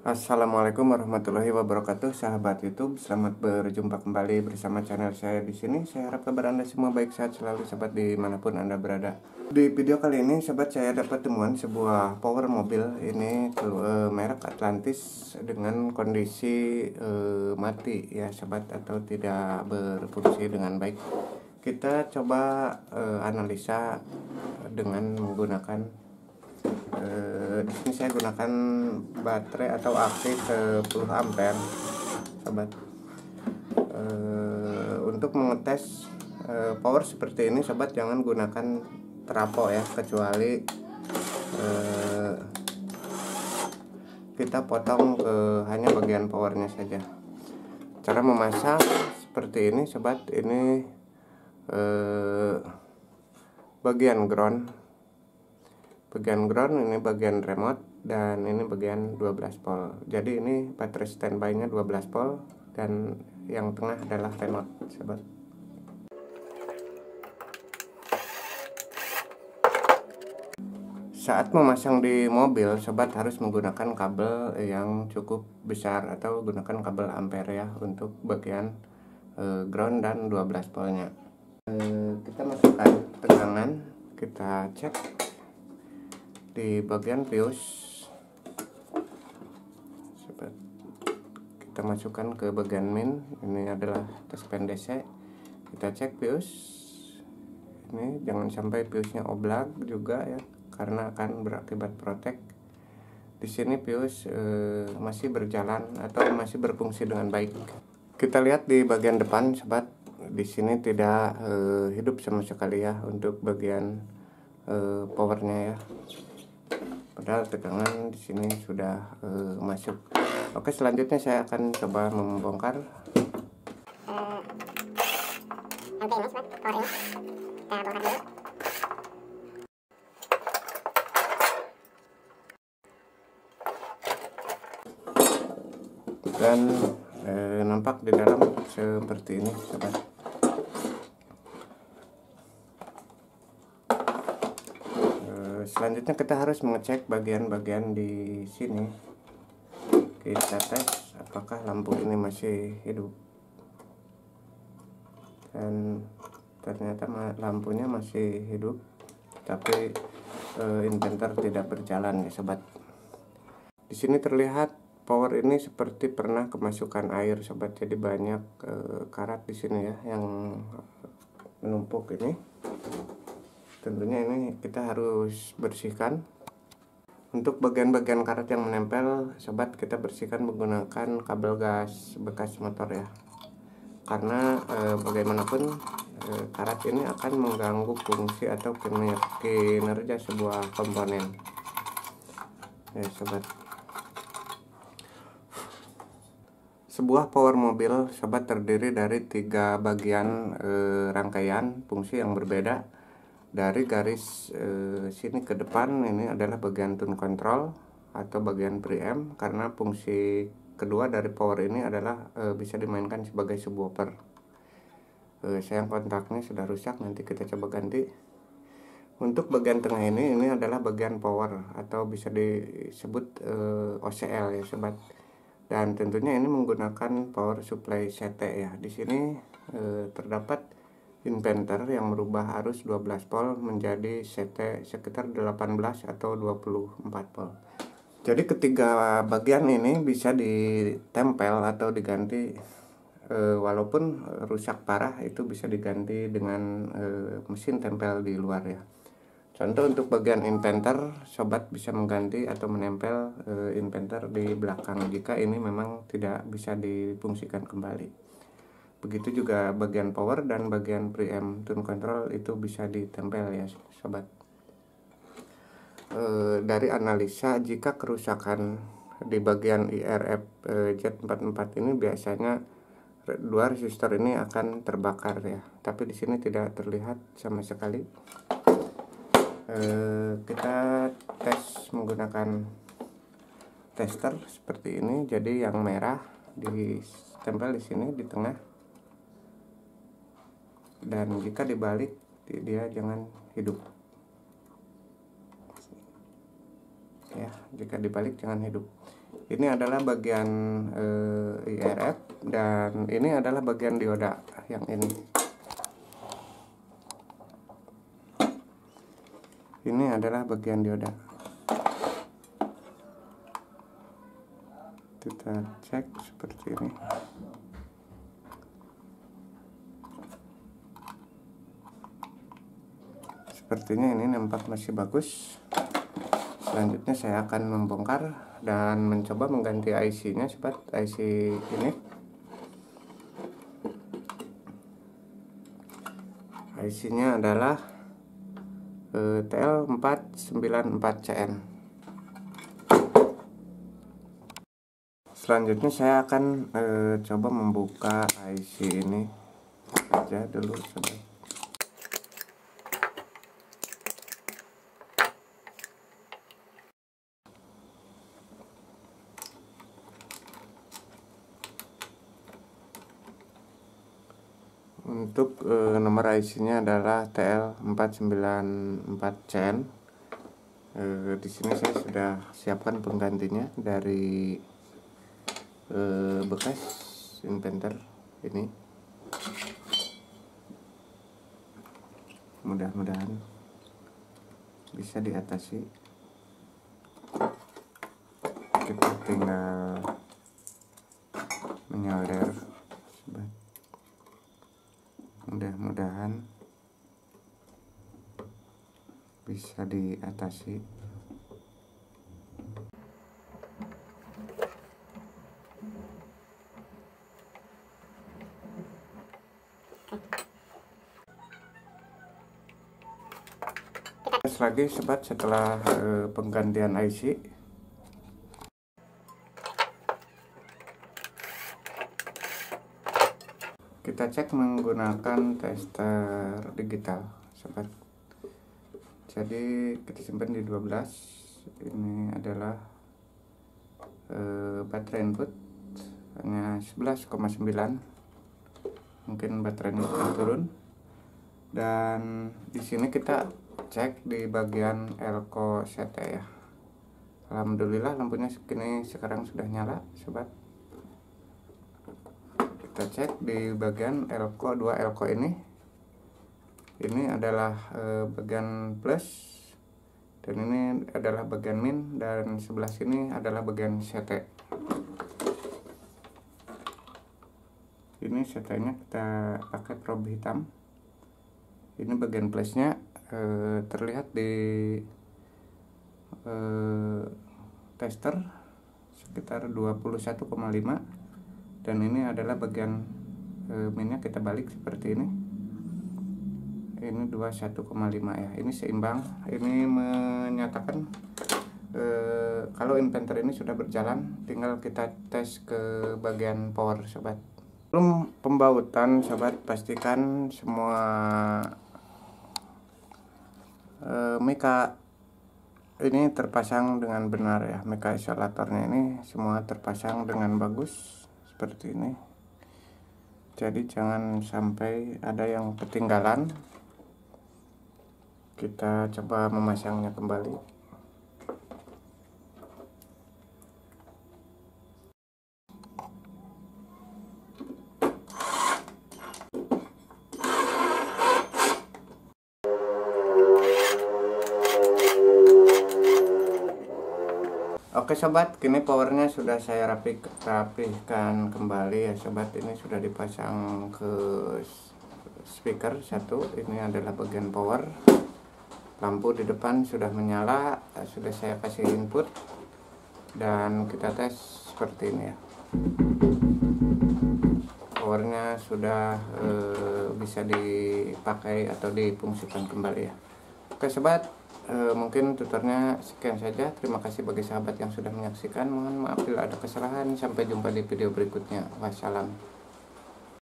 Assalamualaikum warahmatullahi wabarakatuh, sahabat YouTube. Selamat berjumpa kembali bersama channel saya di sini. Saya harap kabar Anda semua baik, sehat selalu, sahabat, dimanapun Anda berada. Di video kali ini, sahabat, saya dapat temuan sebuah power mobil ini merek Atlantis dengan kondisi mati ya, sahabat, atau tidak berfungsi dengan baik. Kita coba analisa dengan menggunakan di sini saya gunakan baterai atau aki 10 ampere, sobat. Untuk mengetes power seperti ini, sobat, jangan gunakan trafo ya, kecuali kita potong hanya bagian powernya saja. Cara memasang seperti ini, sobat. Ini bagian ground, ini bagian remote, dan ini bagian 12 volt. Jadi ini baterai standby nya 12 volt dan yang tengah adalah remote, sobat. Saat memasang di mobil, sobat, harus menggunakan kabel yang cukup besar atau gunakan kabel ampere ya untuk bagian ground dan 12 voltnya. Kita masukkan tegangan, kita cek di bagian fuse, sobat. Kita masukkan ke bagian min. Ini adalah touchpen DC. Kita cek fuse. Ini jangan sampai fuse-nya oblak juga ya, karena akan berakibat protek. Di sini fuse masih berjalan atau masih berfungsi dengan baik. Kita lihat di bagian depan, sobat. Di sini tidak hidup sama sekali ya untuk bagian powernya ya. Padahal tegangan di sini sudah masuk. Oke, selanjutnya saya akan coba membongkar. Dan nampak di dalam seperti ini, sobat. Selanjutnya kita harus mengecek bagian-bagian di sini. Kita tes apakah lampu ini masih hidup, dan ternyata lampunya masih hidup, tapi inverter tidak berjalan ya, sobat. Di sini terlihat power ini seperti pernah kemasukan air, sobat. Jadi banyak karat di sini ya yang menumpuk ini. Tentunya ini kita harus bersihkan. Untuk bagian-bagian karat yang menempel, sobat, kita bersihkan menggunakan kabel gas bekas motor ya. Karena bagaimanapun karat ini akan mengganggu fungsi atau kinerja sebuah komponen. Ya, sobat. Sebuah power mobil, sobat, terdiri dari 3 bagian rangkaian fungsi yang berbeda. Dari garis sini ke depan ini adalah bagian tune control atau bagian preamp, karena fungsi kedua dari power ini adalah bisa dimainkan sebagai subwoofer. Sayang kontaknya sudah rusak, nanti kita coba ganti. Untuk bagian tengah ini adalah bagian power atau bisa disebut OCL ya, sobat. Dan tentunya ini menggunakan power supply CT ya. Di sini terdapat inverter yang merubah arus 12 volt menjadi CT sekitar 18 atau 24 volt. Jadi ketiga bagian ini bisa ditempel atau diganti, walaupun rusak parah itu bisa diganti dengan mesin tempel di luar ya. Contoh untuk bagian inverter, sobat bisa mengganti atau menempel inverter di belakang jika ini memang tidak bisa difungsikan kembali. Begitu juga bagian power dan bagian preamp tune control itu bisa ditempel ya, sobat. Dari analisa, jika kerusakan di bagian IRF Z44 ini biasanya dua resistor ini akan terbakar ya, tapi di sini tidak terlihat sama sekali. Kita tes menggunakan tester seperti ini. Jadi yang merah ditempel di sini di tengah, dan jika dibalik dia jangan hidup ya, jika dibalik jangan hidup. Ini adalah bagian IRF, dan ini adalah bagian dioda yang ini. Ini adalah bagian dioda. Kita cek seperti ini. Sepertinya ini nampak masih bagus. Selanjutnya saya akan membongkar dan mencoba mengganti IC-nya, sobat. IC ini, IC-nya adalah TL494CN. Selanjutnya saya akan coba membuka IC ini saja dulu, sobat. Untuk nomor IC-nya adalah TL494CN. Di sini saya sudah siapkan penggantinya dari bekas inventor ini. Mudah-mudahan bisa diatasi. Kita tinggal menyolder, sobat. Mudah-mudahan bisa diatasi. Lagi, sobat, setelah penggantian IC, kita cek menggunakan tester digital, sobat. Jadi kita simpan di 12. Ini adalah baterai input hanya 11,9. Mungkin baterainya akan turun. Dan di sini kita cek di bagian elko CT ya. Alhamdulillah lampunya segini sekarang sudah nyala, sobat. Kita cek di bagian elko, dua elko ini. Ini adalah bagian plus, dan ini adalah bagian min, dan sebelah sini adalah bagian CT. Ini CT-nya kita pakai probe hitam. Ini bagian plusnya terlihat di tester sekitar 21,5, dan ini adalah bagian minnya kita balik seperti ini. Ini 21,5 ya. Ini seimbang. Ini menyatakan kalau inventor ini sudah berjalan, tinggal kita tes ke bagian power, sobat. Sebelum pembautan, sobat, pastikan semua mika ini terpasang dengan benar ya. Mika isolatornya ini semua terpasang dengan bagus seperti ini. Jadi jangan sampai ada yang ketinggalan. Kita coba memasangnya kembali. Oke, sobat, kini powernya sudah saya rapihkan kembali ya, sobat. Ini sudah dipasang ke speaker satu. Ini adalah bagian power. Lampu di depan sudah menyala, sudah saya kasih input, dan kita tes seperti ini ya. Powernya sudah bisa dipakai atau difungsikan kembali ya. Oke, sobat, mungkin tutornya sekian saja. Terima kasih bagi sahabat yang sudah menyaksikan. Mohon maaf bila ada kesalahan. Sampai jumpa di video berikutnya. Wassalam.